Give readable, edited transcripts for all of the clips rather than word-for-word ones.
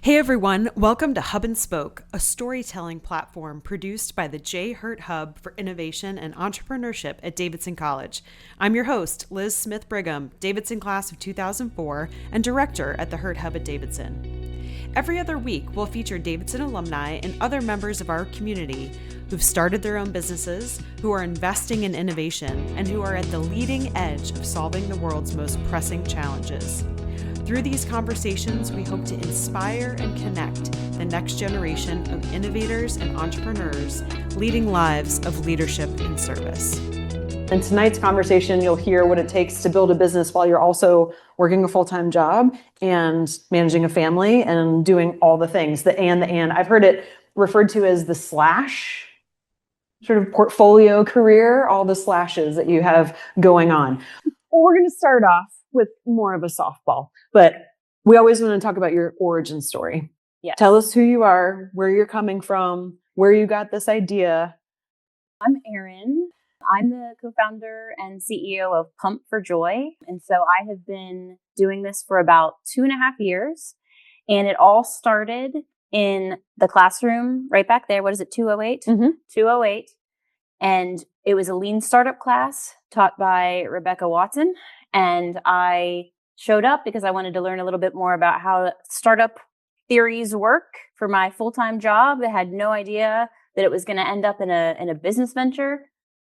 Hey everyone, welcome to Hub and Spoke, a storytelling platform produced by the J. Hurt Hub for Innovation and Entrepreneurship at Davidson College. I'm your host, Liz Smith Brigham, Davidson class of 2004, and director at the Hurt Hub at Davidson. Every other week, we'll feature Davidson alumni and other members of our community who've started their own businesses, who are investing in innovation, and who are at the leading edge of solving the world's most pressing challenges. Through these conversations, we hope to inspire and connect the next generation of innovators and entrepreneurs leading lives of leadership and service. In tonight's conversation, you'll hear what it takes to build a business while you're also working a full-time job and managing a family and doing all the things, the and. I've heard it referred to as the slash sort of portfolio career, all the slashes that you have going on. Well, we're going to start off with more of a softball, but we always want to talk about your origin story. Yes. Tell us who you are, where you're coming from, where you got this idea. I'm Erin. I'm the co-founder and CEO of Pump for Joy. And so I have been doing this for about 2.5 years. And it all started in the classroom right back there. What is it? 208? 208. And it was a lean startup class taught by Rebecca Watson. And I showed up because I wanted to learn a little bit more about how startup theories work for my full-time job. I had no idea that it was going to end up in a business venture,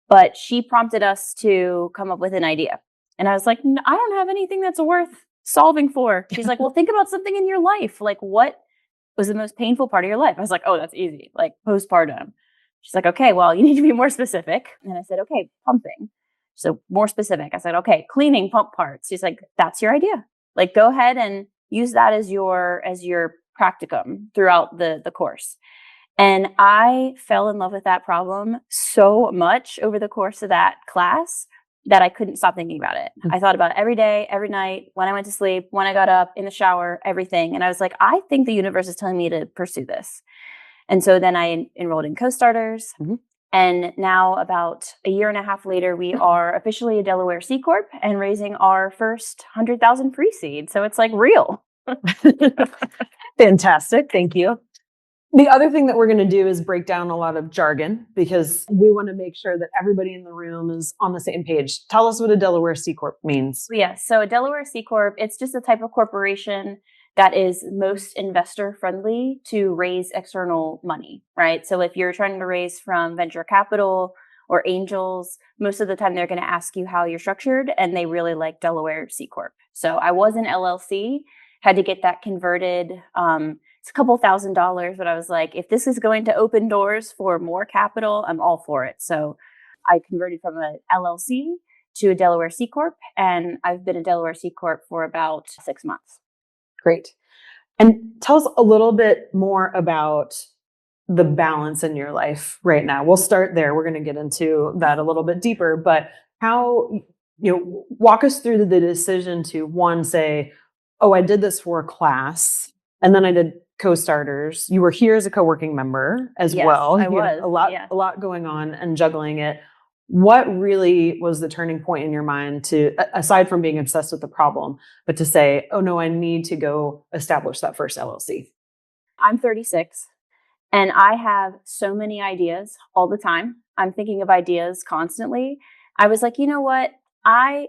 but she prompted us to come up with an idea. And I was like, I don't have anything that's worth solving for. She's like, well, think about something in your life. Like, what was the most painful part of your life? I was like, oh, that's easy. Like postpartum. She's like, okay, well, you need to be more specific. And I said, okay, pumping. So more specific. I said, okay, cleaning pump parts. She's like, that's your idea. Like, go ahead and use that as your practicum throughout the course. And I fell in love with that problem so much over the course of that class that I couldn't stop thinking about it. I thought about it every day, every night, when I went to sleep, when I got up, in the shower, everything. And I was like, I think the universe is telling me to pursue this. And so then I enrolled in co-starters. And now about 1.5 years later, we are officially a Delaware C Corp and raising our first 100,000 pre-seed. So it's like real. Fantastic. Thank you. The other thing that we're going to do is break down a lot of jargon because we want to make sure that everybody in the room is on the same page. Tell us what a Delaware C Corp means. Yes. So a Delaware C Corp, it's just a type of corporation that is most investor friendly to raise external money, right? So if you're trying to raise from venture capital or angels, most of the time they're going to ask you how you're structured, and they really like Delaware C Corp. So I was an LLC, had to get that converted. It's a couple $1,000s, but I was like, if this is going to open doors for more capital, I'm all for it. So I converted from an LLC to a Delaware C Corp, and I've been a Delaware C Corp for about 6 months. Great. And tell us a little bit more about the balance in your life right now. We'll start there. We're going to get into that a little bit deeper, but how, walk us through the decision to one, say, oh, I did this for a class and then I did co-starters. You were here as a co-working member as well. I was. A lot going on and juggling it. What really was the turning point in your mind to, aside from being obsessed with the problem, but to say, oh no, I need to go establish that first LLC? I'm 36 and I have so many ideas all the time. I'm thinking of ideas constantly. I was like, you know what? I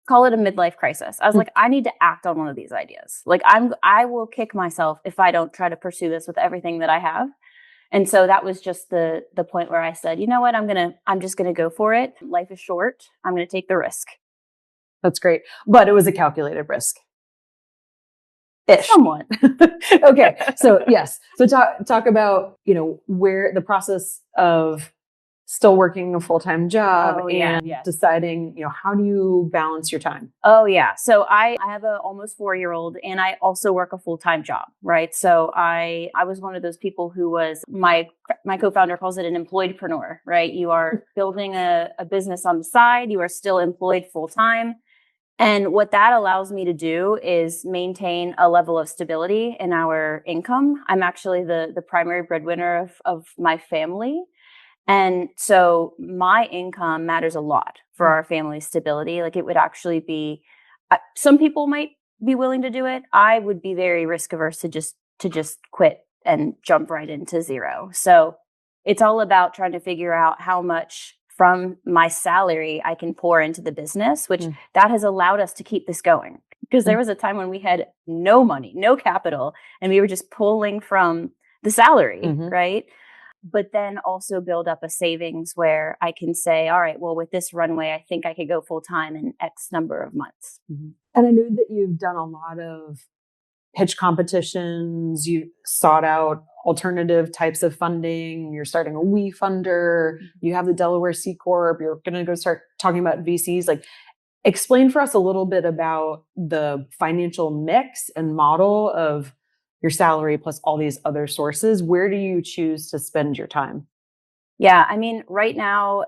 call it a midlife crisis. I was like, I need to act on one of these ideas. Like I will kick myself if I don't try to pursue this with everything that I have. And so that was just the point where I said, you know what, I'm just going to go for it. Life is short. I'm going to take the risk. That's great. But it was a calculated risk. Ish. Somewhat. Okay. So yes. So talk about, where the process of still working a full-time job deciding, how do you balance your time? Oh yeah. So I have a almost 4-year-old and I also work a full-time job, right? So I was one of those people who was my co-founder calls it an employedpreneur, right? You are building a business on the side. You are still employed full-time. And what that allows me to do is maintain a level of stability in our income. I'm actually the primary breadwinner of my family. And so my income matters a lot for our family's stability. Like it would actually be, some people might be willing to do it. I would be very risk averse to just to just quit and jump right into zero. So it's all about trying to figure out how much from my salary I can pour into the business, which that has allowed us to keep this going. Because there was a time when we had no money, no capital, and we were just pulling from the salary, right? But then also build up a savings where I can say, all right, well, with this runway, I think I could go full time in X number of months. And I know that you've done a lot of pitch competitions. You sought out alternative types of funding. You're starting a We Funder. You have the Delaware C Corp. You're going to go start talking about VCs. Like, explain for us a little bit about the financial mix and model of your salary plus all these other sources. Where do you choose to spend your time? Yeah, I mean, right now,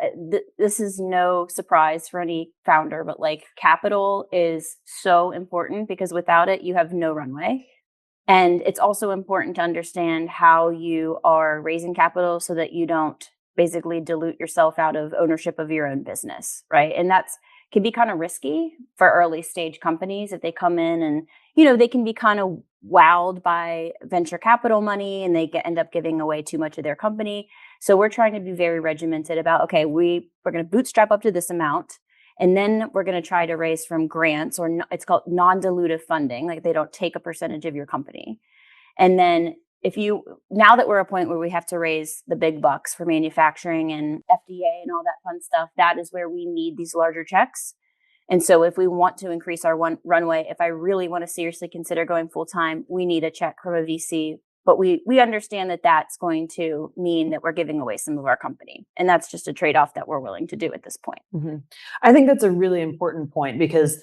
this is no surprise for any founder, but like capital is so important because without it, you have no runway. And it's also important to understand how you are raising capital so that you don't basically dilute yourself out of ownership of your own business, right? And that's can be kind of risky for early stage companies if they come in and, they can be kind of wowed by venture capital money and they end up giving away too much of their company. So we're trying to be very regimented about, okay, we're going to bootstrap up to this amount. And then we're going to try to raise from grants, or it's called non-dilutive funding. Like they don't take a percentage of your company. And then now that we're at a point where we have to raise the big bucks for manufacturing and FDA and all that fun stuff, that is where we need these larger checks. And so if we want to increase our runway, if I really want to seriously consider going full time, we need a check from a VC. But we understand that that's going to mean that we're giving away some of our company. And that's just a trade-off that we're willing to do at this point. I think that's a really important point because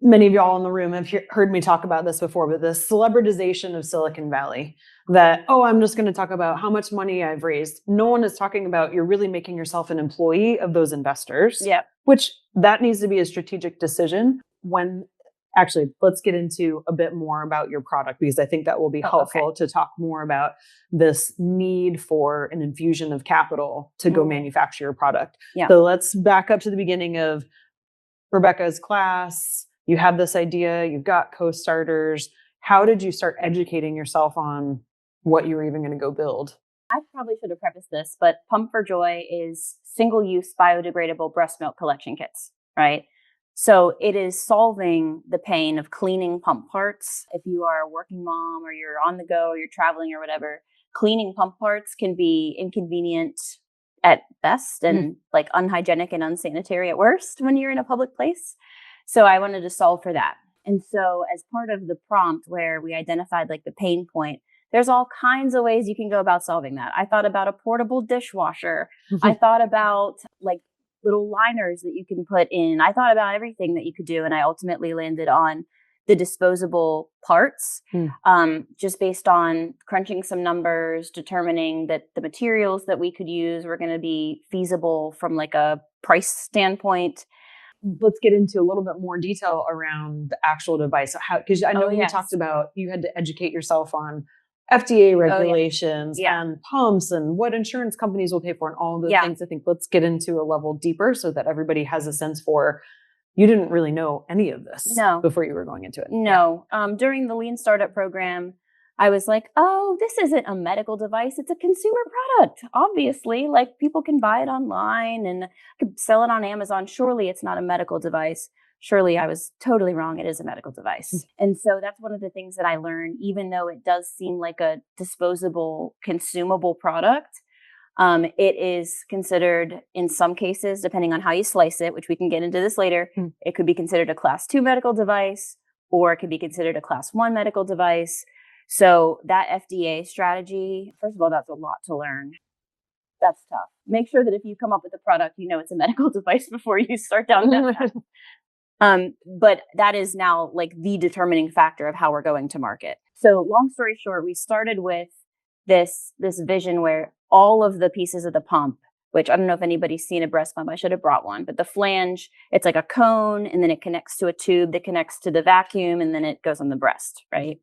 many of y'all in the room have heard me talk about this before, but the celebritization of Silicon Valley, that, I'm just going to talk about how much money I've raised. No one is talking about you're really making yourself an employee of those investors, which that needs to be a strategic decision. Actually, let's get into a bit more about your product because I think that will be helpful to talk more about this need for an infusion of capital to go manufacture your product. So let's back up to the beginning of Rebecca's class. You have this idea, you've got co-starters. How did you start educating yourself on what you were even going to go build? I probably should have prefaced this, but Pump for Joy is single-use biodegradable breast milk collection kits, right? So it is solving the pain of cleaning pump parts. If you are a working mom or you're on the go or you're traveling or whatever, cleaning pump parts can be inconvenient at best and like unhygienic and unsanitary at worst when you're in a public place. So I wanted to solve for that. And so as part of the prompt where we identified like the pain point, there's all kinds of ways you can go about solving that. I thought about a portable dishwasher. I thought about like little liners that you can put in. I thought about everything that you could do. And I ultimately landed on the disposable parts, just based on crunching some numbers, determining that the materials that we could use were going to be feasible from like a price standpoint. Let's get into a little bit more detail around the actual device. Because I know you talked about you had to educate yourself on FDA regulations and pumps and what insurance companies will pay for and all the things. I think let's get into a level deeper so that everybody has a sense for. You didn't really know any of this before you were going into it. No. During the Lean Startup program, I was like, this isn't a medical device. It's a consumer product. Obviously, like people can buy it online and could sell it on Amazon. Surely it's not a medical device. Surely I was totally wrong. It is a medical device. And so that's one of the things that I learned, even though it does seem like a disposable, consumable product. It is considered, in some cases, depending on how you slice it, which we can get into this later, it could be considered a class 2 medical device, or it could be considered a class 1 medical device. So that FDA strategy, first of all, that's a lot to learn. That's tough. Make sure that if you come up with a product, it's a medical device before you start down that path. But that is now like the determining factor of how we're going to market. So long story short, we started with this vision where all of the pieces of the pump, which I don't know if anybody's seen a breast pump, I should have brought one, but the flange, it's like a cone and then it connects to a tube that connects to the vacuum and then it goes on the breast, right?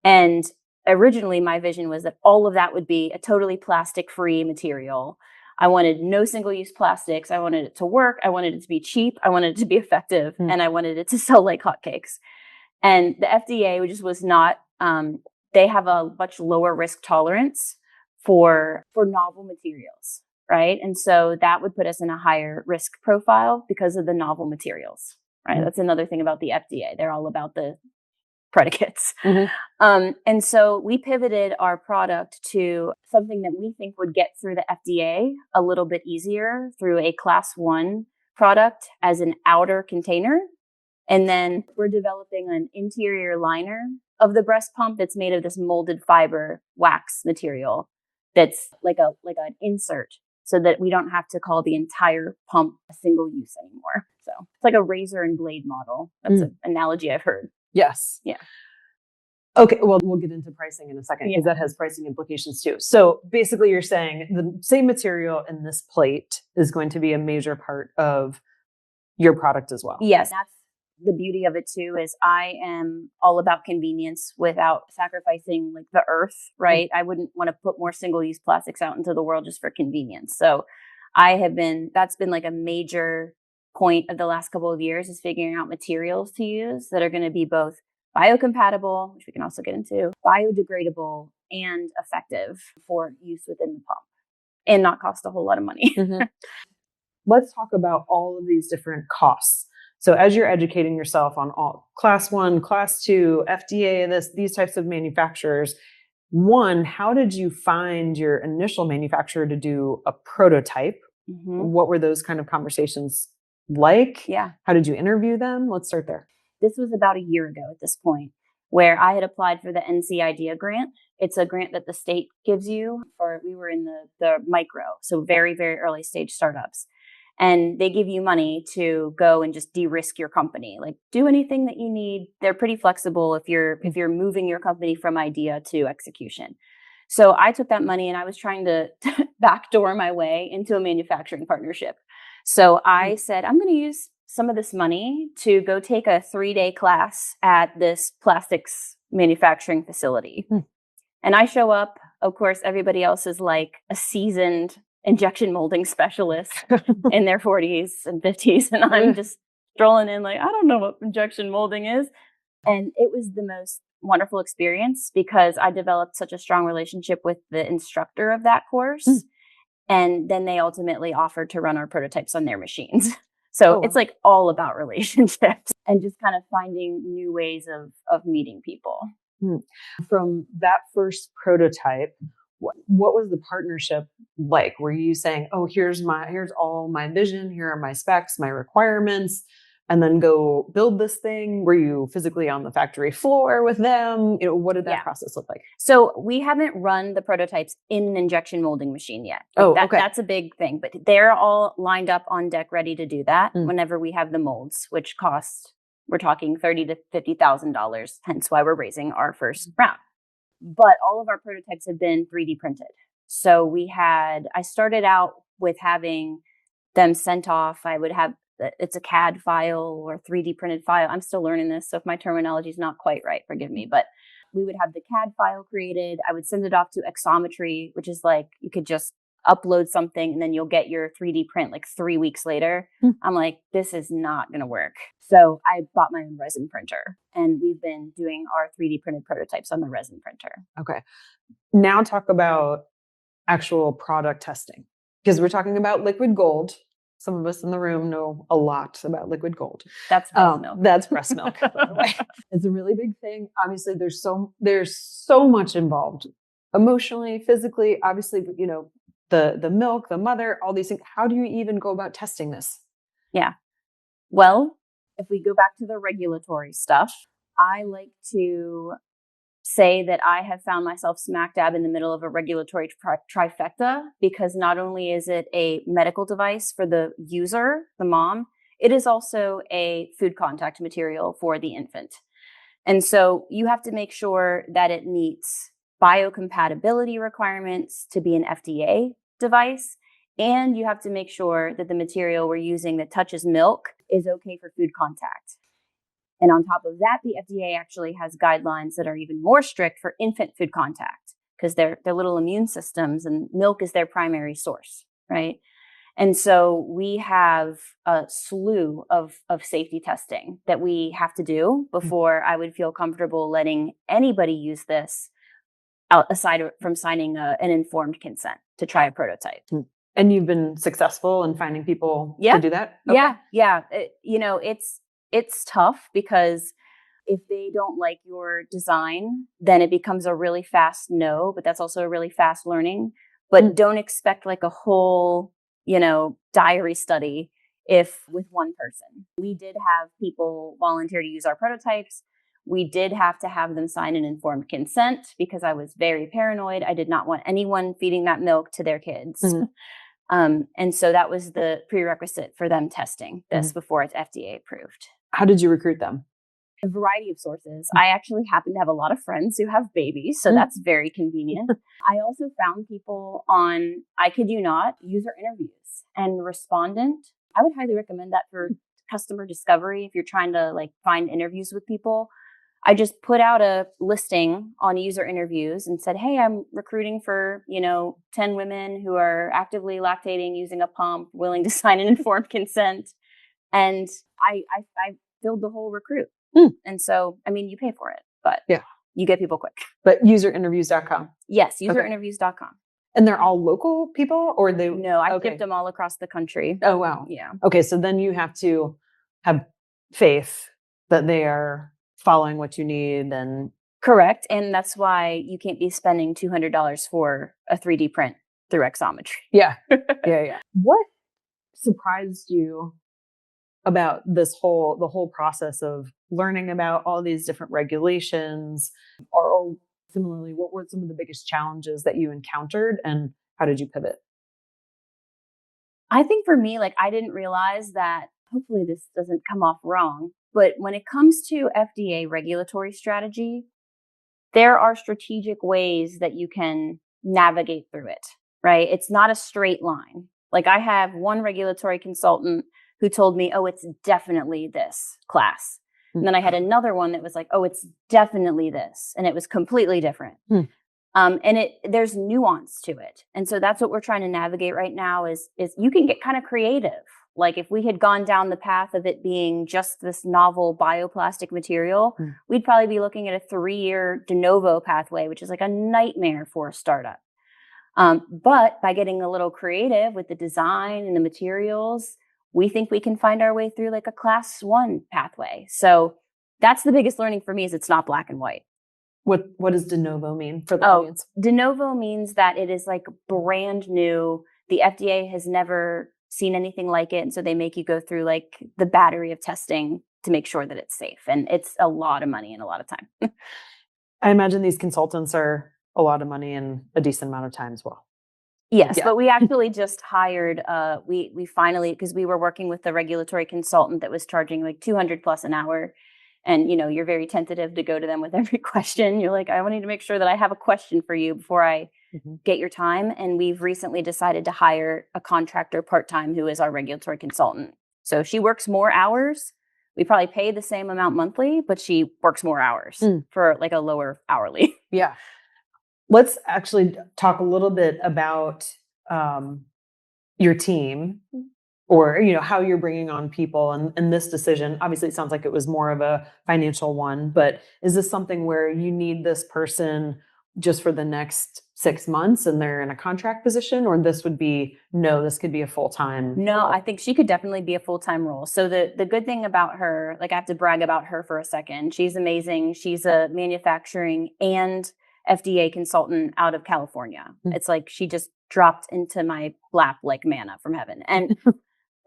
And originally my vision was that all of that would be a totally plastic-free material. I wanted no single-use plastics. I wanted it to work. I wanted it to be cheap. I wanted it to be effective. And I wanted it to sell like hotcakes. And the FDA just was not they have a much lower risk tolerance for novel materials, right? And so that would put us in a higher risk profile because of the novel materials, right? Mm-hmm. That's another thing about the FDA. They're all about the predicates. Mm-hmm. And so we pivoted our product to something that we think would get through the FDA a little bit easier through a class 1 product as an outer container. And then we're developing an interior liner of the breast pump that's made of this molded fiber wax material that's like an insert, so that we don't have to call the entire pump a single use anymore. So it's like a razor and blade model. That's an analogy I've heard. Yes. Yeah. Okay, well, we'll get into pricing in a second because that has pricing implications too. So basically you're saying the same material in this plate is going to be a major part of your product as well. Yes, that's the beauty of it too, is I am all about convenience without sacrificing like the earth, right? I wouldn't want to put more single-use plastics out into the world just for convenience. So that's been like a major point of the last couple of years, is figuring out materials to use that are going to be both biocompatible, which we can also get into, biodegradable, and effective for use within the pump and not cost a whole lot of money. Mm-hmm. Let's talk about all of these different costs. So as you're educating yourself on all class 1, class 2, FDA, these types of manufacturers, one, how did you find your initial manufacturer to do a prototype? Mm-hmm. What were those kind of conversations like? Yeah. How did you interview them? Let's start there. This was about a year ago at this point, where I had applied for the NC IDEA grant. It's a grant that the state gives you we were in the micro, so very, very early stage startups. And they give you money to go and just de-risk your company, like do anything that you need. They're pretty flexible if you're moving your company from idea to execution. So I took that money and I was trying to backdoor my way into a manufacturing partnership. So I said, I'm going to use some of this money to go take a 3-day class at this plastics manufacturing facility. And I show up, of course, everybody else is like a seasoned injection molding specialist in their 40s and 50s. And I'm just strolling in like, I don't know what injection molding is. And it was the most wonderful experience because I developed such a strong relationship with the instructor of that course. And then they ultimately offered to run our prototypes on their machines. So it's like all about relationships and just kind of finding new ways of meeting people. From that first prototype, what was the partnership like? Were you saying, oh, here's all my vision, here are my specs, my requirements, and then go build this thing? Were you physically on the factory floor with them? What did that process look like? So we haven't run the prototypes in an injection molding machine yet. That's a big thing, but they're all lined up on deck ready to do that whenever we have the molds, which cost, we're talking $30,000 to $50,000, hence why we're raising our first round. But all of our prototypes have been 3D printed. So I started out with having them sent off. It's a CAD file or 3D printed file. I'm still learning this, so if my terminology is not quite right, forgive me. But we would have the CAD file created. I would send it off to Exometry, which is like you could just upload something and then you'll get your 3D print like 3 weeks later. I'm like, this is not going to work. So I bought my own resin printer and we've been doing our 3D printed prototypes on the resin printer. Okay. Now talk about actual product testing, because we're talking about liquid gold. Some of us in the room know a lot about liquid gold. That's breast milk. That's breast milk, by the way. It's a really big thing. Obviously, there's so much involved emotionally, physically, obviously, the milk, the mother, all these things. How do you even go about testing this? Yeah. Well, if we go back to the regulatory stuff, I like to say that I have found myself smack dab in the middle of a regulatory trifecta, because not only is it a medical device for the user, the mom, it is also a food contact material for the infant. And so you have to make sure that it meets biocompatibility requirements to be an FDA device. And you have to make sure that the material we're using that touches milk is okay for food contact. And on top of that, the FDA actually has guidelines that are even more strict for infant food contact, because they're little immune systems and milk is their primary source, right? And so we have a slew of safety testing that we have to do before I would feel comfortable letting anybody use this aside from signing an informed consent to try a prototype. And you've been successful in finding people Yeah. to do that? Okay. Yeah. It's tough because if they don't like your design, then it becomes a really fast no, but that's also a really fast learning. But don't expect like a whole, diary study if with one person. We did have people volunteer to use our prototypes. We did have to have them sign an informed consent because I was very paranoid. I did not want anyone feeding that milk to their kids. And so that was the prerequisite for them testing this before it's FDA approved. How did you recruit them? A variety of sources. I actually happen to have a lot of friends who have babies, so that's very convenient. I also found people on, I kid you not, user interviews and Respondent. I would highly recommend that for customer discovery if you're trying to like find interviews with people. I just put out a listing on user interviews and said, hey, I'm recruiting for, 10 women who are actively lactating using a pump, willing to sign an informed consent. And I filled the whole recruit. And so, you pay for it, but you get people quick. But userinterviews.com. Yes, userinterviews.com. And they're all local people or they? No, I shipped them all across the country. Oh, wow. Yeah. Okay. So then you have to have faith that they are following what you need and. Correct. And that's why you can't be spending $200 for a 3D print through Exometry. Yeah. Yeah. What surprised you about the whole process of learning about all these different regulations, or similarly, what were some of the biggest challenges that you encountered and how did you pivot? I think for me, I didn't realize that, hopefully this doesn't come off wrong, but when it comes to FDA regulatory strategy, there are strategic ways that you can navigate through it, right? It's not a straight line. I have one regulatory consultant who told me, oh, it's definitely this class. And then I had another one that was like, oh, it's definitely this. And it was completely different. And there's nuance to it. And so that's what we're trying to navigate right now is you can get kind of creative. Like if we had gone down the path of it being just this novel bioplastic material, we'd probably be looking at a 3-year de novo pathway, which is like a nightmare for a startup. But by getting a little creative with the design and the materials, we think we can find our way through like a class 1 pathway. So that's the biggest learning for me is it's not black and white. What does de novo mean for the audience? De novo means that it is like brand new. The FDA has never seen anything like it. And so they make you go through like the battery of testing to make sure that it's safe. And it's a lot of money and a lot of time. I imagine these consultants are a lot of money and a decent amount of time as well. Yes, but we actually just hired, we finally, because we were working with a regulatory consultant that was charging like $200+ an hour. And, you're very tentative to go to them with every question. You're like, I need to make sure that I have a question for you before I get your time. And we've recently decided to hire a contractor part-time who is our regulatory consultant. So she works more hours. We probably pay the same amount monthly, but she works more hours for like a lower hourly. Yeah. Let's actually talk a little bit about your team or, how you're bringing on people and this decision. Obviously, it sounds like it was more of a financial one, but is this something where you need this person just for the next 6 months and they're in a contract position, or this could be a full-time? No, I think she could definitely be a full-time role. So the good thing about her, I have to brag about her for a second. She's amazing. She's a manufacturing and FDA consultant out of California. It's like she just dropped into my lap like manna from heaven.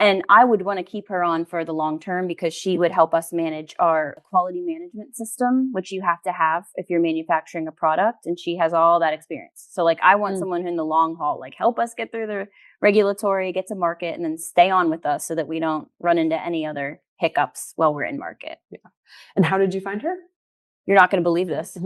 And I would want to keep her on for the long term because she would help us manage our quality management system, which you have to have if you're manufacturing a product. And she has all that experience. So I want someone who in the long haul, help us get through the regulatory, get to market, and then stay on with us so that we don't run into any other hiccups while we're in market. Yeah. And how did you find her? You're not going to believe this.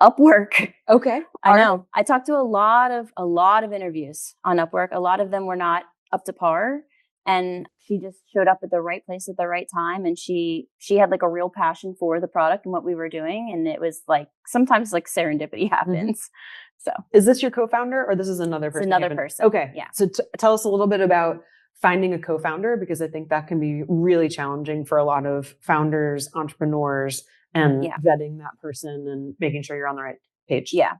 Upwork. Okay. I know. I talked to a lot of interviews on Upwork. A lot of them were not up to par. And she just showed up at the right place at the right time. And she had a real passion for the product and what we were doing. And it was sometimes serendipity happens. So is this your co-founder or this is another person? It's another person. Okay. Yeah. So tell us a little bit about finding a co-founder, because I think that can be really challenging for a lot of founders, entrepreneurs, and vetting that person and making sure you're on the right page. Yeah.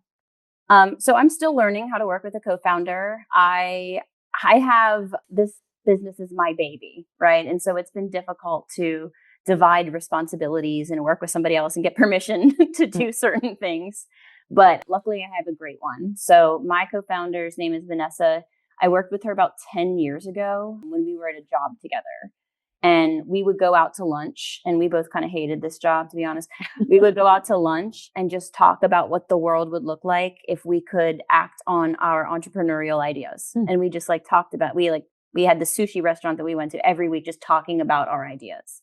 So I'm still learning how to work with a co-founder. I have this business is my baby, right? And so it's been difficult to divide responsibilities and work with somebody else and get permission to do certain things. But luckily I have a great one. So my co-founder's name is Vanessa. I worked with her about 10 years ago when we were at a job together. And we would go out to lunch, and we both kind of hated this job, to be honest. We would go out to lunch and just talk about what the world would look like if we could act on our entrepreneurial ideas. And we just talked about, we had the sushi restaurant that we went to every week, just talking about our ideas.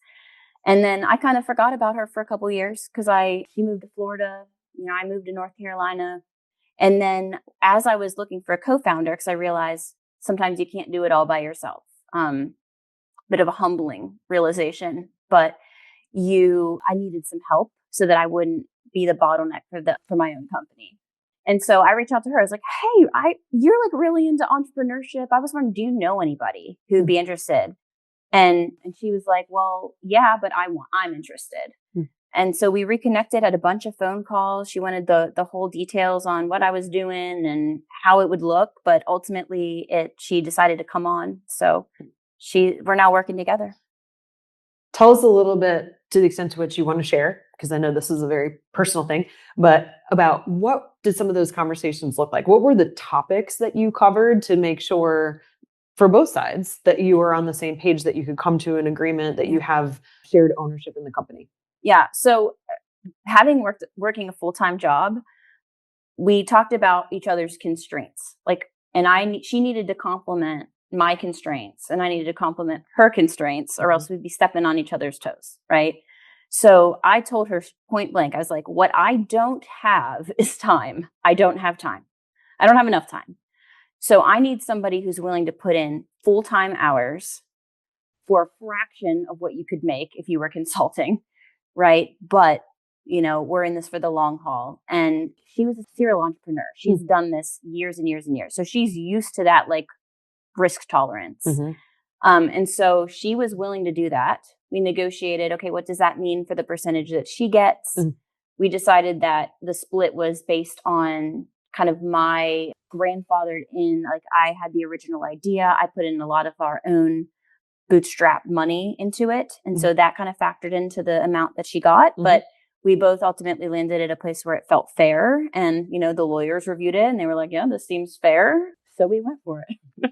And then I kind of forgot about her for a couple of years because she moved to Florida. I moved to North Carolina. And then as I was looking for a co-founder, because I realized sometimes you can't do it all by yourself. Bit of a humbling realization, but I needed some help so that I wouldn't be the bottleneck for my own company. And so I reached out to her. I was like, hey, you're really into entrepreneurship. I was wondering, do you know anybody who'd be interested? And she was like, well, yeah, but I'm interested. And so we reconnected, had a bunch of phone calls. She wanted the whole details on what I was doing and how it would look. But ultimately she decided to come on. So we're now working together. Tell us a little bit, to the extent to which you want to share, because I know this is a very personal thing, but about what did some of those conversations look like? What were the topics that you covered to make sure for both sides that you were on the same page, that you could come to an agreement, that you have shared ownership in the company? Yeah. So having working a full-time job, we talked about each other's constraints. She needed to complement my constraints and I needed to complement her constraints, or else we'd be stepping on each other's toes. Right. So I told her point blank, I was like, what I don't have is time. I don't have time. I don't have enough time. So I need somebody who's willing to put in full-time hours for a fraction of what you could make if you were consulting. Right. But we're in this for the long haul. And she was a serial entrepreneur. She's done this years and years and years. So she's used to that risk tolerance. And so she was willing to do that. We negotiated, okay, what does that mean for the percentage that she gets? We decided that the split was based on kind of my grandfathered in, I had the original idea. I put in a lot of our own bootstrap money into it. And so that kind of factored into the amount that she got. But we both ultimately landed at a place where it felt fair. And, the lawyers reviewed it and they were like, yeah, this seems fair. So we went for it.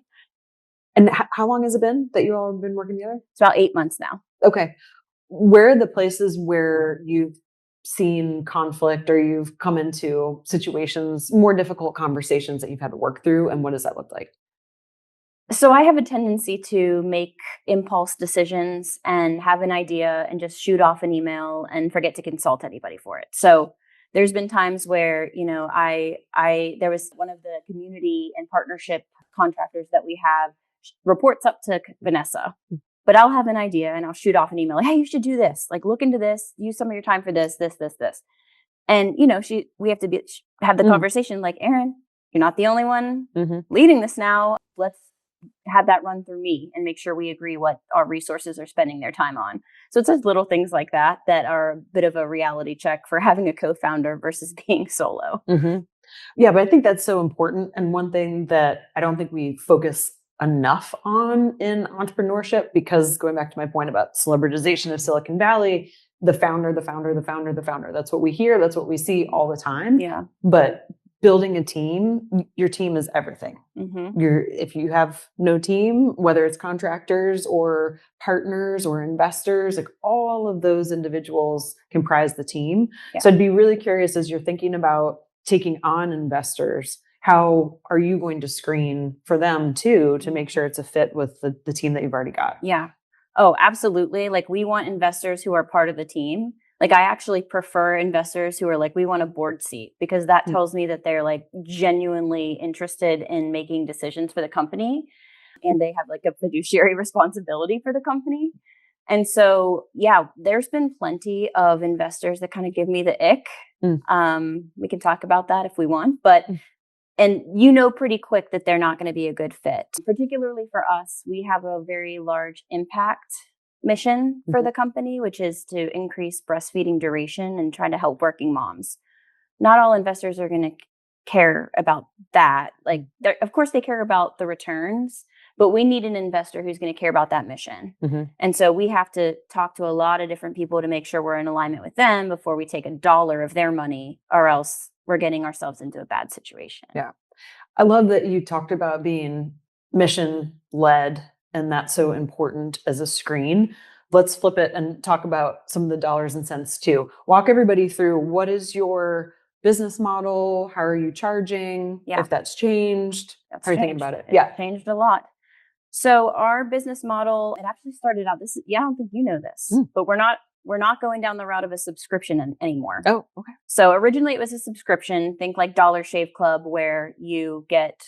And how long has it been that you all have been working together? It's about 8 months now. Okay. Where are the places where you've seen conflict or you've come into situations, more difficult conversations that you've had to work through? And what does that look like? So I have a tendency to make impulse decisions and have an idea and just shoot off an email and forget to consult anybody for it. So there's been times where, there was one of the community and partnership contractors that we have reports up to Vanessa, but I'll have an idea and I'll shoot off an email. Hey, you should do this. Look into this, use some of your time for this. And, we have to have the conversation Erin, you're not the only one leading this now. Let's have that run through me and make sure we agree what our resources are spending their time on. So it's just little things like that are a bit of a reality check for having a co-founder versus being solo. Yeah, but I think that's so important. And one thing that I don't think we focus enough on in entrepreneurship, because going back to my point about celebritization of Silicon Valley, the founder. That's what we hear. That's what we see all the time. Yeah. But building a team, your team is everything. If you have no team, whether it's contractors or partners or investors, all of those individuals comprise the team. Yeah. So I'd be really curious, as you're thinking about taking on investors, how are you going to screen for them too, to make sure it's a fit with the team that you've already got? Yeah. Oh, absolutely. We want investors who are part of the team. I actually prefer investors who are we want a board seat, because that tells me that they're genuinely interested in making decisions for the company and they have a fiduciary responsibility for the company. And so, yeah, there's been plenty of investors that kind of give me the ick. We can talk about that if we want, but and pretty quick that they're not going to be a good fit. Particularly for us, we have a very large impact mission for the company, which is to increase breastfeeding duration and try to help working moms. Not all investors are going to care about that. Like, of course, they care about the returns, but we need an investor who's going to care about that mission. And so we have to talk to a lot of different people to make sure we're in alignment with them before we take $1 of their money, or else we're getting ourselves into a bad situation. Yeah. I love that you talked about being mission led, and that's so important as a screen. Let's flip it and talk about some of the dollars and cents too. Walk everybody through, what is your business model? How are you charging? Yeah. If that's changed, how are you thinking about it? It's changed a lot. So our business model, it actually started out, I don't think you know this, but we're not going down the route of a subscription anymore. Oh, okay. So originally it was a subscription, think like Dollar Shave Club, where you get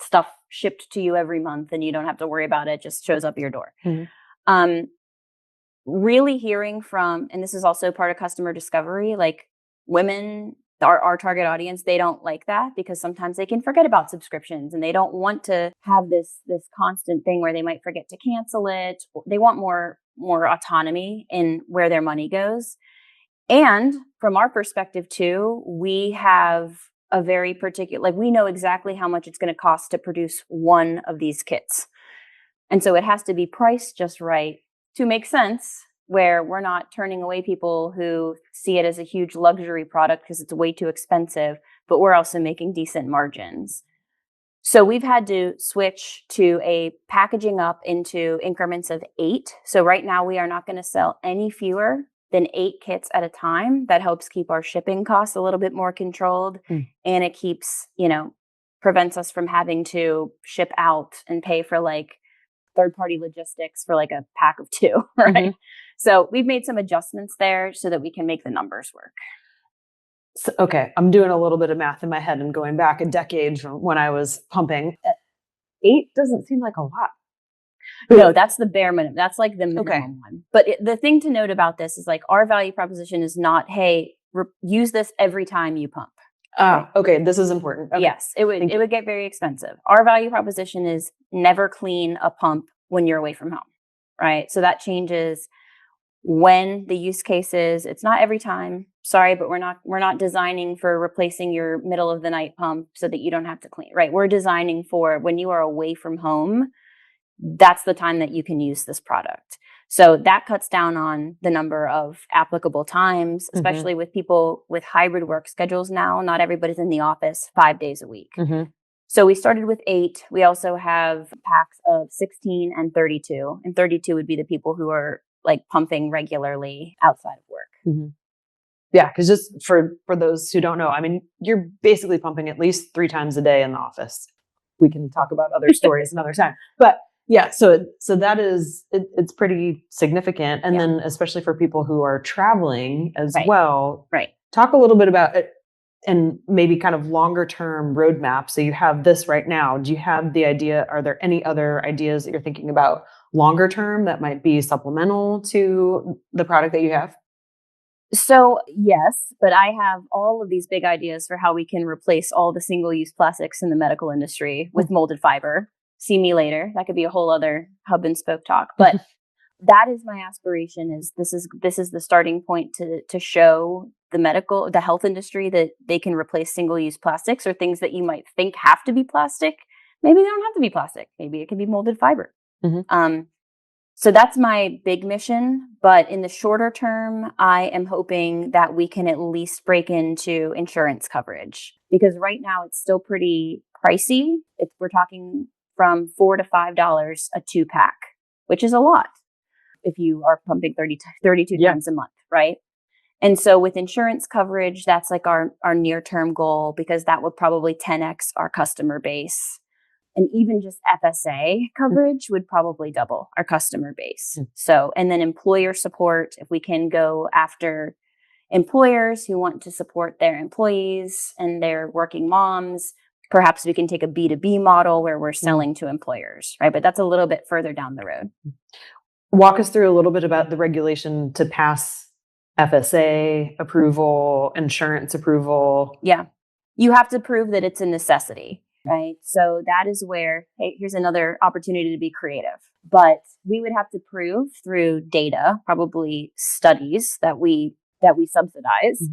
stuff shipped to you every month and you don't have to worry about it. It just shows up at your door. Really hearing from, and this is also part of customer discovery, like women, our target audience, they don't like that because sometimes they can forget about subscriptions and they don't want to have this constant thing where they might forget to cancel it. They want more autonomy in where their money goes. And from our perspective too, we have a very particular, like, we know exactly how much it's going to cost to produce one of these kits. And so it has to be priced just right to make sense, where we're not turning away people who see it as a huge luxury product because it's way too expensive, but we're also making decent margins. So we've had to switch to a packaging up into increments of 8. So right now we are not going to sell any fewer than 8 kits at a time. That helps keep our shipping costs a little bit more controlled. And it keeps, prevents us from having to ship out and pay for like third-party logistics for like a pack of 2, right? So we've made some adjustments there so that we can make the numbers work. So, okay, I'm doing a little bit of math in my head and going back a decade from when I was pumping. 8 doesn't seem like a lot. No, that's the bare minimum. That's like the minimum one. But the thing to note about this is like our value proposition is not, hey, use this every time you pump. Right? Okay, this is important. Okay. Yes, it would get very expensive. Our value proposition is never clean a pump when you're away from home, right? So that changes when the use case is. It's not every time. Sorry, but we're not designing for replacing your middle of the night pump so that you don't have to clean, right? We're designing for when you are away from home. That's the time that you can use this product. So that cuts down on the number of applicable times, especially with people with hybrid work schedules now. Not everybody's in the office 5 days a week. So we started with 8. We also have packs of 16 and 32. And 32 would be the people who are like pumping regularly outside of work. Yeah, because just for those who don't know, I mean, you're basically pumping at least 3 times a day in the office. We can talk about other stories another time. But yeah, so that is, it's pretty significant. And then especially for people who are traveling as well. Right. Talk a little bit about it and maybe kind of longer term roadmap. So you have this right now. Do you have the idea? Are there any other ideas that you're thinking about longer term that might be supplemental to the product that you have? So yes, but I have all of these big ideas for how we can replace all the single-use plastics in the medical industry with molded fiber. See me later. That could be a whole other hub and spoke talk. But that is my aspiration. Is this is the starting point to show the health industry that they can replace single-use plastics, or things that you might think have to be plastic. Maybe they don't have to be plastic. Maybe it can be molded fiber. So that's my big mission. But in the shorter term, I am hoping that we can at least break into insurance coverage, because right now it's still pretty pricey. We're talking from $4 to $5 a 2-pack, which is a lot if you are pumping 32 times a month, right? And so with insurance coverage, that's like our near-term goal, because that would probably 10x our customer base. And even just FSA coverage would probably double our customer base. So, and then employer support, if we can go after employers who want to support their employees and their working moms, perhaps we can take a B2B model where we're selling to employers, right? But that's a little bit further down the road. Walk us through a little bit about the regulation to pass FSA approval, insurance approval. Yeah. You have to prove that it's a necessity. Right. So that is where, hey, here's another opportunity to be creative. But we would have to prove through data, probably studies that we subsidize,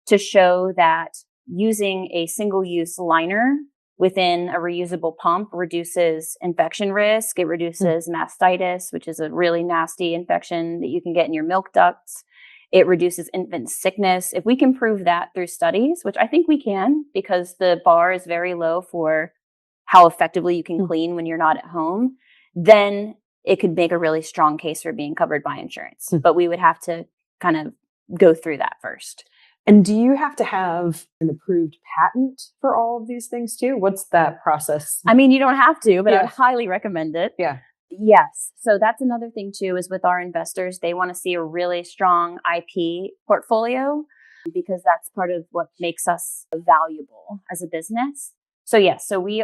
to show that using a single-use liner within a reusable pump reduces infection risk. It reduces mastitis, which is a really nasty infection that you can get in your milk ducts. It reduces infant sickness. If we can prove that through studies, which I think we can, because the bar is very low for how effectively you can clean when you're not at home, then it could make a really strong case for being covered by insurance. But we would have to kind of go through that first. And do you have to have an approved patent for all of these things too? What's that process? I mean, you don't have to, but I would highly recommend it. Yeah. Yes. So that's another thing too, is with our investors, they want to see a really strong IP portfolio because that's part of what makes us valuable as a business. So yes, so we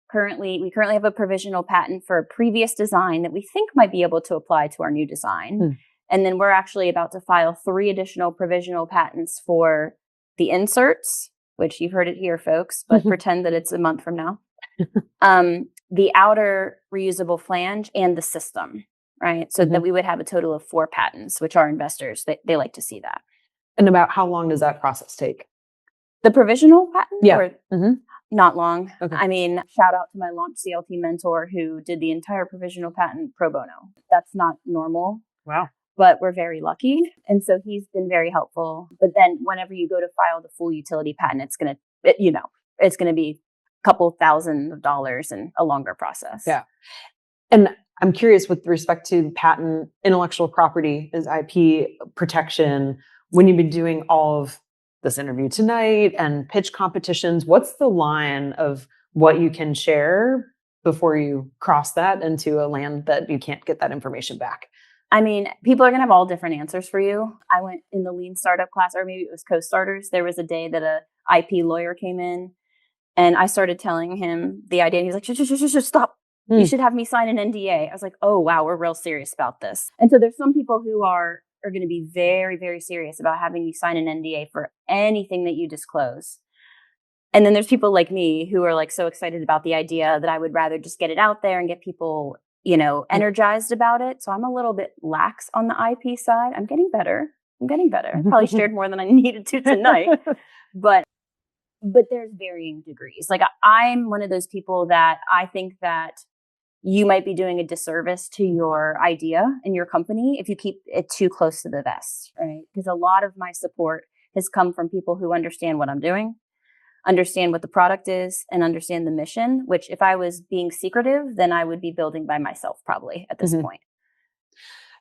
currently have a provisional patent for a previous design that we think might be able to apply to our new design. And then we're actually about to file 3 additional provisional patents for the inserts, which you've heard it here, folks, but pretend that it's a month from now. The outer reusable flange and the system, right? So that we would have a total of 4 patents, which our investors, they like to see that. And about how long does that process take? The provisional patent? Yeah. Or not long. Okay. I mean, shout out to my Launch CLT mentor who did the entire provisional patent pro bono. That's not normal. Wow. But we're very lucky. And so he's been very helpful. But then whenever you go to file the full utility patent, it's going to be a couple $1,000s and a longer process. Yeah. And I'm curious with respect to patent, intellectual property is IP protection. When you've been doing all of this interview tonight and pitch competitions, what's the line of what you can share before you cross that into a land that you can't get that information back? I mean, people are going to have all different answers for you. I went in the lean startup class, or maybe it was co-starters. There was a day that a IP lawyer came in and I started telling him the idea. And he's like, shh, stop. You should have me sign an NDA. I was like, oh, wow, we're real serious about this. And so there's some people who are going to be very, very serious about having you sign an NDA for anything that you disclose. And then there's people like me who are like so excited about the idea that I would rather just get it out there and get people, energized about it. So I'm a little bit lax on the IP side. I'm getting better. I probably shared more than I needed to tonight, but there's varying degrees. Like I'm one of those people that I think that you might be doing a disservice to your idea and your company if you keep it too close to the vest, right? Because a lot of my support has come from people who understand what I'm doing, understand what the product is, and understand the mission, which if I was being secretive, then I would be building by myself probably at this point.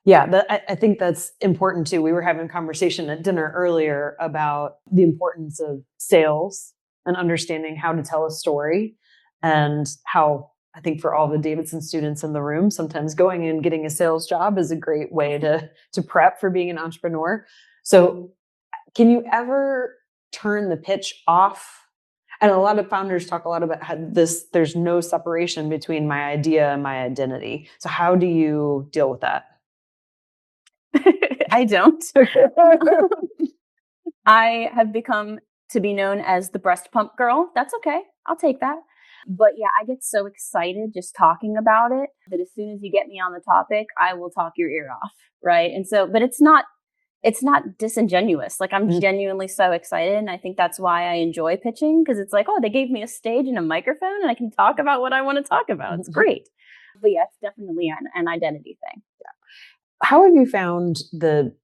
Yeah, I think that's important too. We were having a conversation at dinner earlier about the importance of sales and understanding how to tell a story, and how I think for all the Davidson students in the room, sometimes going and getting a sales job is a great way to prep for being an entrepreneur. So can you ever turn the pitch off? And a lot of founders talk a lot about how there's no separation between my idea and my identity. So how do you deal with that? I don't. I have become to be known as the breast pump girl. That's okay. I'll take that. But yeah, I get so excited just talking about it that as soon as you get me on the topic, I will talk your ear off. Right. And so, but it's not disingenuous. Like I'm genuinely so excited. And I think that's why I enjoy pitching, because it's like, oh, they gave me a stage and a microphone and I can talk about what I want to talk about. It's great. But yeah, it's definitely an identity thing. Yeah. How have you found the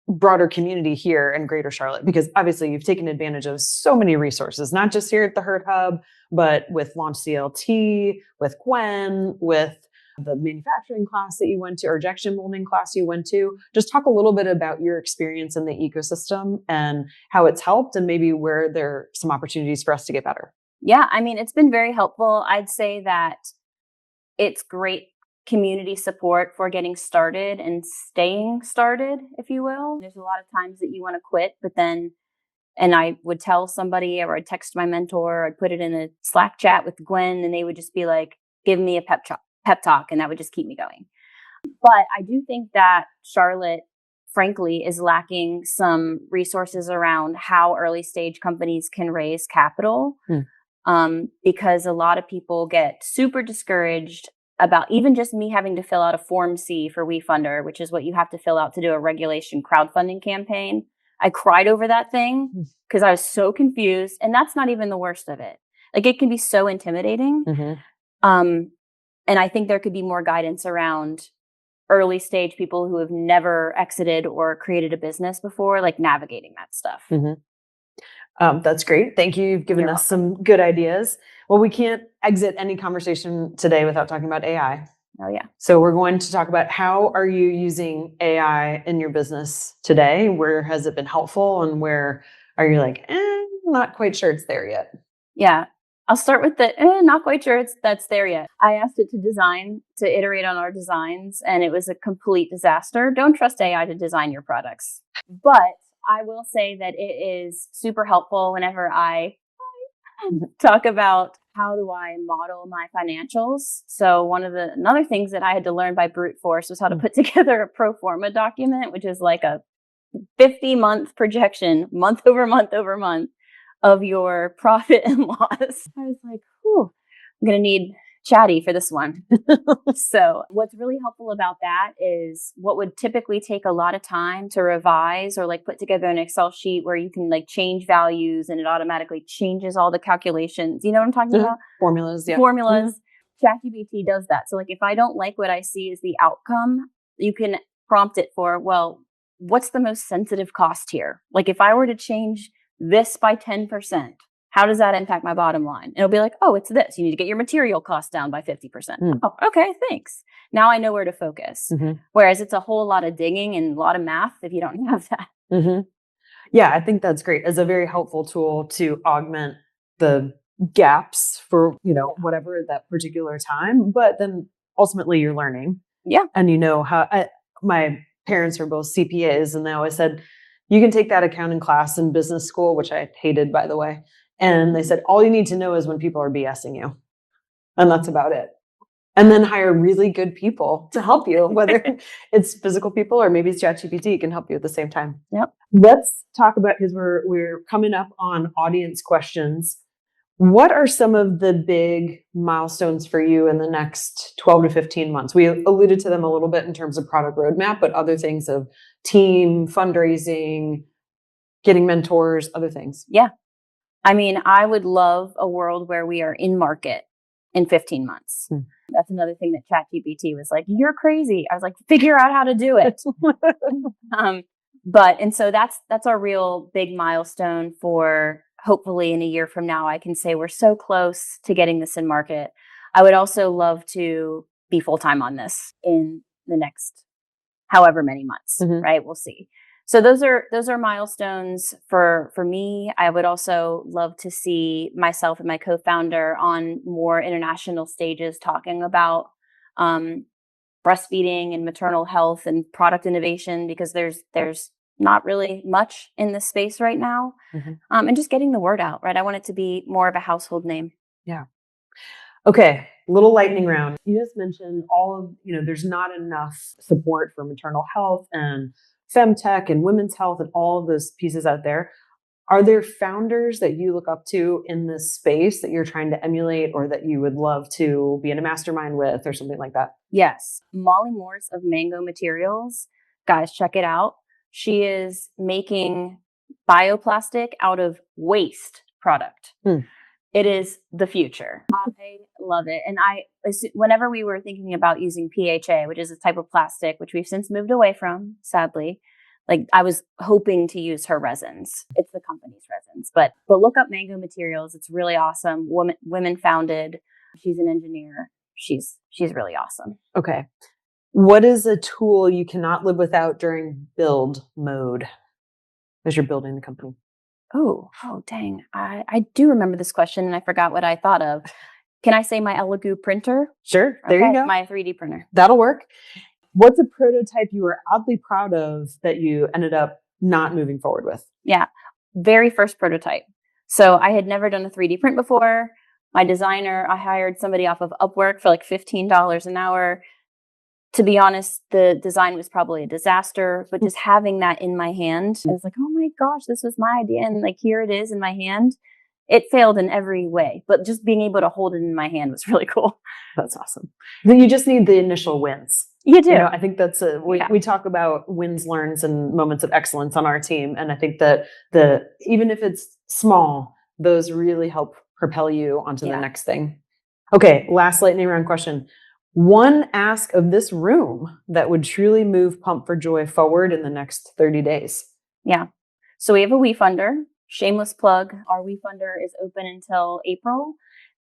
broader community here in Greater Charlotte? Because obviously you've taken advantage of so many resources, not just here at the Hurt Hub, but with Launch CLT, with Gwen, with the manufacturing class that you went to, or injection molding class you went to. Just talk a little bit about your experience in the ecosystem and how it's helped, and maybe where there are some opportunities for us to get better. Yeah, I mean, it's been very helpful. I'd say that it's great community support for getting started and staying started, if you will. There's a lot of times that you want to quit, but then, and I would tell somebody, or I'd text my mentor, or I'd put it in a Slack chat with Gwen, and they would just be like, give me a pep talk, and that would just keep me going. But I do think that Charlotte, frankly, is lacking some resources around how early stage companies can raise capital, because a lot of people get super discouraged about even just me having to fill out a Form C for WeFunder, which is what you have to fill out to do a regulation crowdfunding campaign. I cried over that thing because I was so confused. And that's not even the worst of it. Like, it can be so intimidating. And I think there could be more guidance around early stage people who have never exited or created a business before, like navigating that stuff. That's great. Thank you. You've given us some good ideas. Well, we can't exit any conversation today without talking about AI. Oh, yeah. So we're going to talk about how are you using AI in your business today? Where has it been helpful? And where are you like, not quite sure it's there yet? Yeah. I'll start with the not quite sure that's there yet. I asked it to iterate on our designs, and it was a complete disaster. Don't trust AI to design your products. But I will say that it is super helpful whenever I talk about how do I model my financials. So another things that I had to learn by brute force was how to put together a pro forma document, which is like a 50-month projection, month over month over month, of your profit and loss. I was like, whew, I'm going to need Chatty for this one. So what's really helpful about that is what would typically take a lot of time to revise or like put together an Excel sheet where you can like change values and it automatically changes all the calculations. You know what I'm talking about? Formulas. Yeah. Formulas. ChatGPT does that. So like if I don't like what I see as the outcome, you can prompt it for, well, what's the most sensitive cost here? Like if I were to change this by 10%, how does that impact my bottom line? And it'll be like, oh, it's this. You need to get your material costs down by 50%. Oh, okay, thanks. Now I know where to focus. Whereas it's a whole lot of digging and a lot of math if you don't have that. Yeah, I think that's great. It's a very helpful tool to augment the gaps for, whatever at that particular time. But then ultimately you're learning. Yeah. And how my parents are both CPAs, and they always said, you can take that accounting class in business school, which I hated, by the way. And they said, all you need to know is when people are BSing you. And that's about it. And then hire really good people to help you, whether it's physical people or maybe it's ChatGPT can help you at the same time. Yep. Let's talk about, because we're coming up on audience questions. What are some of the big milestones for you in the next 12 to 15 months? We alluded to them a little bit in terms of product roadmap, but other things of team, fundraising, getting mentors, other things. Yeah. I mean, I would love a world where we are in market in 15 months. That's another thing that ChatGPT was like, you're crazy. I was like, figure out how to do it. And so that's our real big milestone for hopefully in a year from now, I can say we're so close to getting this in market. I would also love to be full-time on this in the next however many months, right? We'll see. So those are milestones for me. I would also love to see myself and my co-founder on more international stages talking about breastfeeding and maternal health and product innovation, because there's not really much in this space right now. And just getting the word out, right? I want it to be more of a household name. Yeah. Okay. Little lightning round. You just mentioned there's not enough support for maternal health and femtech and women's health and all of those pieces out there. Are there founders that you look up to in this space that you're trying to emulate or that you would love to be in a mastermind with or something like that? Yes. Molly Morse of Mango Materials. Guys, check it out. She is making bioplastic out of waste product. It is the future. I love it. And whenever we were thinking about using PHA, which is a type of plastic, which we've since moved away from, sadly, like I was hoping to use her resins. It's the company's resins, but look up Mango Materials. It's really awesome. Women founded. She's an engineer. She's really awesome. Okay. What is a tool you cannot live without during build mode as you're building the company? Oh, dang. I do remember this question and I forgot what I thought of. Can I say my Elegoo printer? Sure. There you go. My 3D printer. That'll work. What's a prototype you were oddly proud of that you ended up not moving forward with? Yeah. Very first prototype. So I had never done a 3D print before. My designer, I hired somebody off of Upwork for like $15 an hour. To be honest, the design was probably a disaster, but just having that in my hand, I was like, oh my gosh, this was my idea. And like, here it is in my hand. It failed in every way, but just being able to hold it in my hand was really cool. That's awesome. Then you just need the initial wins. You do. I think that's we talk about wins, learns, and moments of excellence on our team. And I think that even if it's small, those really help propel you onto the next thing. Okay, last lightning round question. One ask of this room that would truly move Pump for Joy forward in the next 30 days. Yeah. So we have a WeFunder. Shameless plug. Our WeFunder is open until April,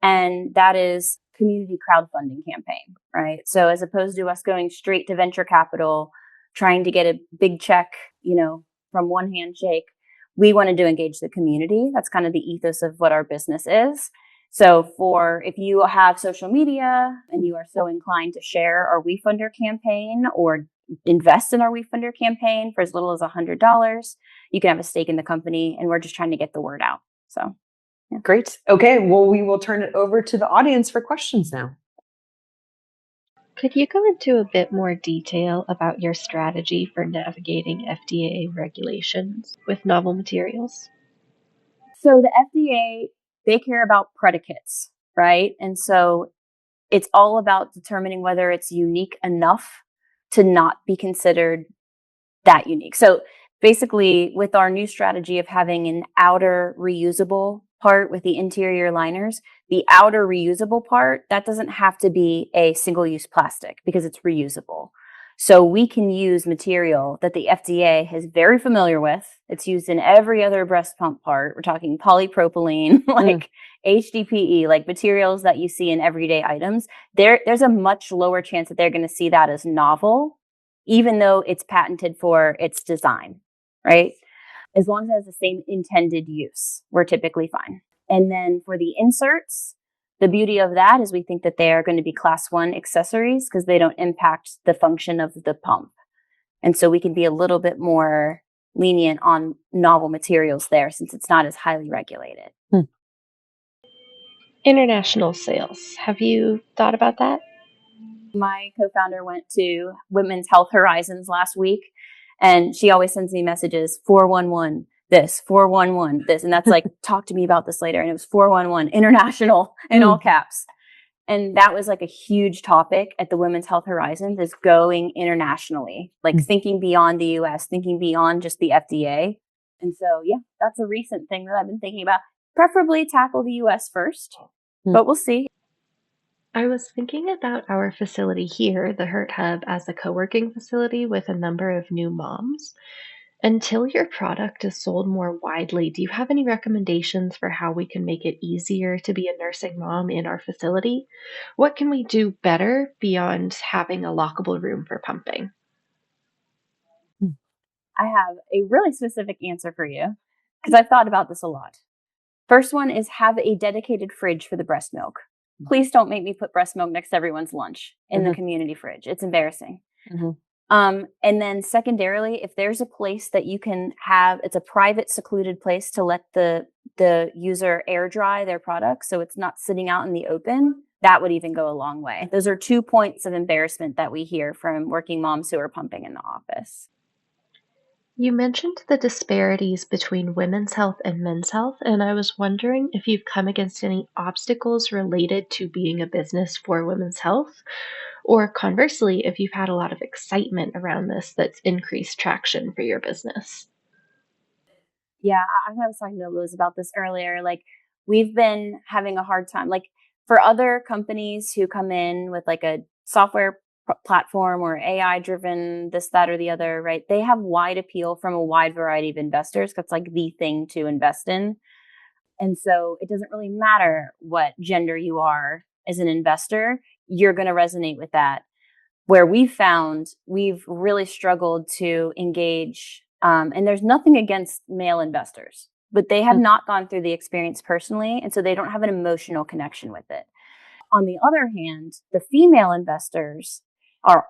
and that is community crowdfunding campaign, right? So as opposed to us going straight to venture capital, trying to get a big check, from one handshake, we wanted to engage the community. That's kind of the ethos of what our business is. So if you have social media and you are so inclined to share our WeFunder campaign or invest in our WeFunder campaign for as little as $100, you can have a stake in the company, and we're just trying to get the word out. So, yeah. Great. Okay. Well, we will turn it over to the audience for questions now. Could you go into a bit more detail about your strategy for navigating FDA regulations with novel materials? So the FDA, they care about predicates, right? And so it's all about determining whether it's unique enough to not be considered that unique. So basically, with our new strategy of having an outer reusable part with the interior liners, the outer reusable part, that doesn't have to be a single-use plastic because it's reusable. So we can use material that the FDA is very familiar with. It's used in every other breast pump part. We're talking polypropylene, like HDPE, like materials that you see in everyday items. There's a much lower chance that they're going to see that as novel, even though it's patented for its design, right? As long as it has the same intended use, we're typically fine. And then for the inserts, the beauty of that is we think that they are going to be class 1 accessories because they don't impact the function of the pump. And so we can be a little bit more lenient on novel materials there since it's not as highly regulated. International sales. Have you thought about that? My co-founder went to Women's Health Horizons last week, and she always sends me messages, 411 this, 411 this. And that's like, talk to me about this later. And it was 411 international in all caps. And that was like a huge topic at the Women's Health Horizons, is going internationally, like thinking beyond the US, thinking beyond just the FDA. And so, yeah, that's a recent thing that I've been thinking about. Preferably tackle the US first, but we'll see. I was thinking about our facility here, the Hurt Hub, as a co-working facility with a number of new moms. Until your product is sold more widely, do you have any recommendations for how we can make it easier to be a nursing mom in our facility? What can we do better beyond having a lockable room for pumping? I have a really specific answer for you because I've thought about this a lot. First one is have a dedicated fridge for the breast milk. Please don't make me put breast milk next to everyone's lunch in the community fridge. It's embarrassing. And then secondarily, if there's a place that you can have, it's a private, secluded place to let the user air dry their product so it's not sitting out in the open, that would even go a long way. Those are 2 points of embarrassment that we hear from working moms who are pumping in the office. You mentioned the disparities between women's health and men's health, and I was wondering if you've come against any obstacles related to being a business for women's health, or conversely, if you've had a lot of excitement around this that's increased traction for your business. Yeah, I was talking to Liz about this earlier. Like, we've been having a hard time. Like, for other companies who come in with like a software platform or AI driven this, that, or the other, right? They have wide appeal from a wide variety of investors. That's like the thing to invest in. And so it doesn't really matter what gender you are as an investor, you're going to resonate with that. Where we've really struggled to engage, and there's nothing against male investors, but they have not gone through the experience personally. And so they don't have an emotional connection with it. On the other hand, the female investors are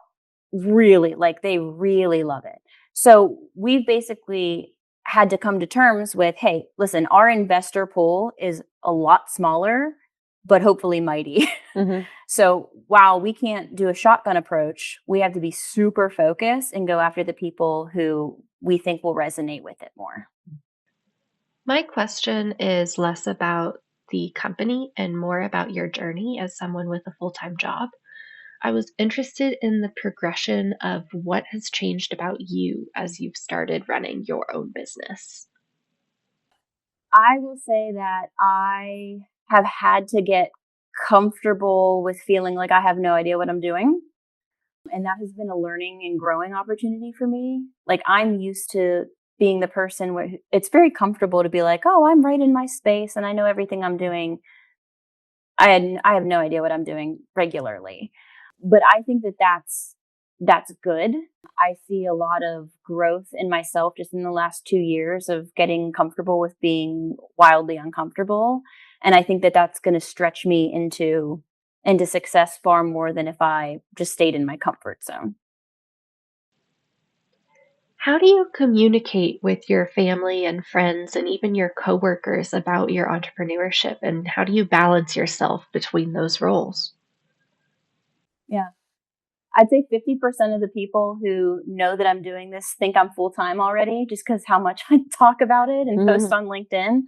really they really love it. So we've basically had to come to terms with, hey, listen, our investor pool is a lot smaller, but hopefully mighty. So while we can't do a shotgun approach, we have to be super focused and go after the people who we think will resonate with it more. My question is less about the company and more about your journey as someone with a full-time job. I was interested in the progression of what has changed about you as you've started running your own business. I will say that I have had to get comfortable with feeling like I have no idea what I'm doing. And that has been a learning and growing opportunity for me. Like I'm used to being the person where it's very comfortable to be like, oh, I'm right in my space and I know everything I'm doing. I have no idea what I'm doing regularly. But I think that that's good. I see a lot of growth in myself just in the last 2 years of getting comfortable with being wildly uncomfortable, and I think that that's going to stretch me into success far more than if I just stayed in my comfort zone. How do you communicate with your family and friends and even your coworkers about your entrepreneurship, and how do you balance yourself between those roles? Yeah. I'd say 50% of the people who know that I'm doing this think I'm full time already just because how much I talk about it and post Mhm. on LinkedIn.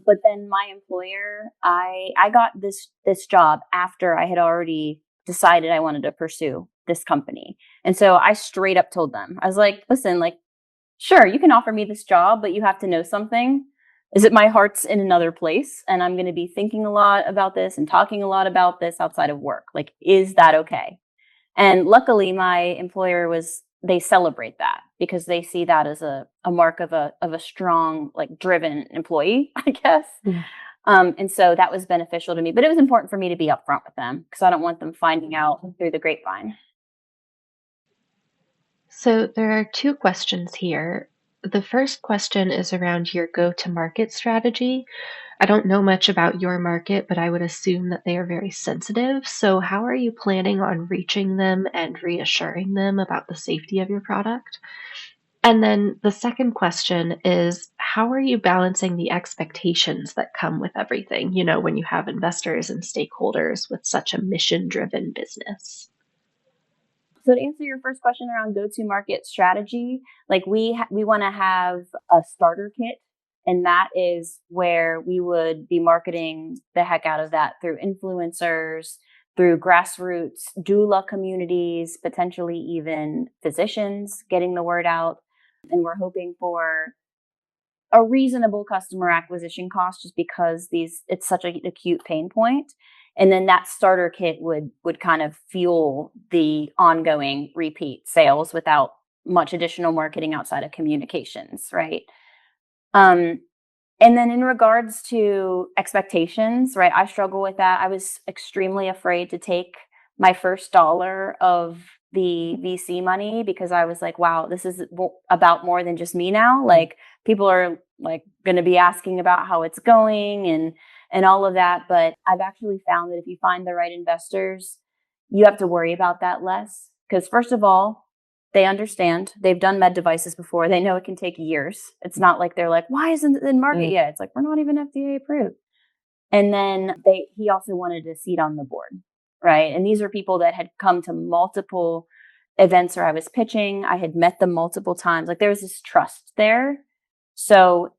But then my employer, I got this job after I had already decided I wanted to pursue this company. And so I straight up told them, I was like, listen, like, sure, you can offer me this job, but you have to know something. Is that my heart's in another place and I'm going to be thinking a lot about this and talking a lot about this outside of work? Like, is that okay? And luckily my employer they celebrate that because they see that as a mark of a strong, like driven employee, I guess. Yeah. And so that was beneficial to me, but it was important for me to be upfront with them because I don't want them finding out through the grapevine. So there are two questions here. The first question is around your go to market strategy. I don't know much about your market, but I would assume that they are very sensitive. So, how are you planning on reaching them and reassuring them about the safety of your product? And then the second question is, how are you balancing the expectations that come with everything, when you have investors and stakeholders with such a mission driven business? So to answer your first question around go-to-market strategy, like we want to have a starter kit, and that is where we would be marketing the heck out of that through influencers, through grassroots doula communities, potentially even physicians, getting the word out. And we're hoping for a reasonable customer acquisition cost just because it's such an acute pain point. And then that starter kit would kind of fuel the ongoing repeat sales without much additional marketing outside of communications, right? Um, and then in regards to expectations, right? I struggle with that. I was extremely afraid to take my first dollar of the VC money because I was like, wow, this is about more than just me now. Like people are like going to be asking about how it's going and all of that, but I've actually found that if you find the right investors, you have to worry about that less because first of all, they understand. They've done med devices before. They know it can take years. It's not like they're like, why isn't it in market yet? It's like, we're not even FDA approved. And then he also wanted a seat on the board, right? And these are people that had come to multiple events where I was pitching. I had met them multiple times. Like there was this trust there. So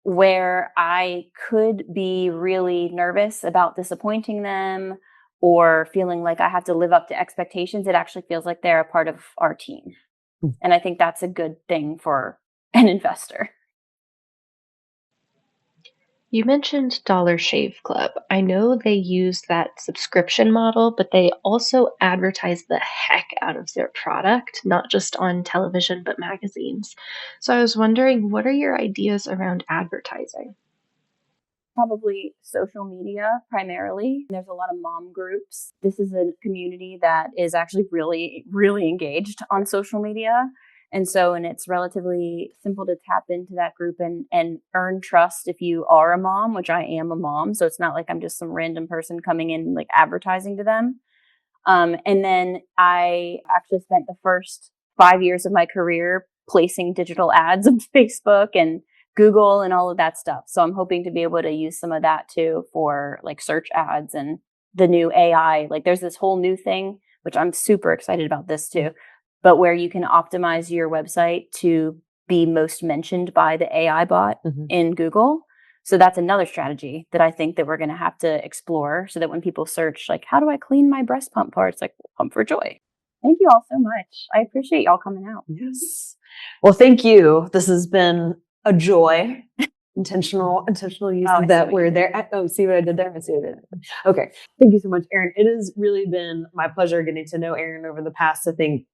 where I could be really nervous about disappointing them or feeling like I have to live up to expectations, it actually feels like they're a part of our team. And I think that's a good thing for an investor. You mentioned Dollar Shave Club. I know they use that subscription model, but they also advertise the heck out of their product, not just on television, but magazines. So I was wondering, what are your ideas around advertising? Probably social media primarily. There's a lot of mom groups. This is a community that is actually really, really engaged on social media. And it's relatively simple to tap into that group and earn trust if you are a mom, which I am a mom. So it's not like I'm just some random person coming in like advertising to them. And then I actually spent the first 5 years of my career placing digital ads on Facebook and Google and all of that stuff. So I'm hoping to be able to use some of that too for like search ads and the new AI. Like there's this whole new thing, which I'm super excited about this too, but where you can optimize your website to be most mentioned by the AI bot Mhm. in Google. So that's another strategy that I think that we're going to have to explore so that when people search, like, how do I clean my breast pump parts? Like, Pump for Joy. Thank you all so much. I appreciate y'all coming out. Yes. Well, thank you. This has been a joy. Intentional use that we're there. Oh, see what I did there? I see what I did. Okay. Thank you so much, Erin. It has really been my pleasure getting to know Erin over the past, I think,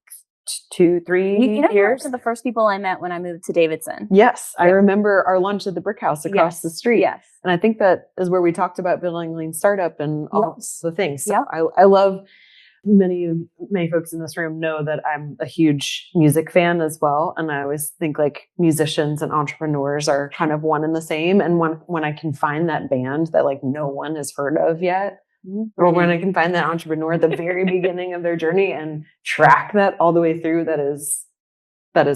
2-3 years. You're the first people I met when I moved to Davidson. Yes. I remember our lunch at the brick house across the street. Yes. And I think that is where we talked about building lean startup and all the things. So Yep. I love many folks in this room know that I'm a huge music fan as well. And I always think like musicians and entrepreneurs are kind of one and the same. And when I can find that band that like no one has heard of yet, or when I can find that entrepreneur at the very beginning of their journey and track that all the way through, that is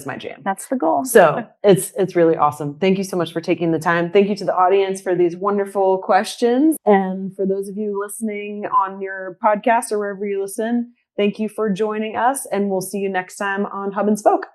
my jam. That's the goal. So it's really awesome. Thank you so much for taking the time. Thank you to the audience for these wonderful questions. And for those of you listening on your podcast or wherever you listen, thank you for joining us. And we'll see you next time on Hub and Spoke.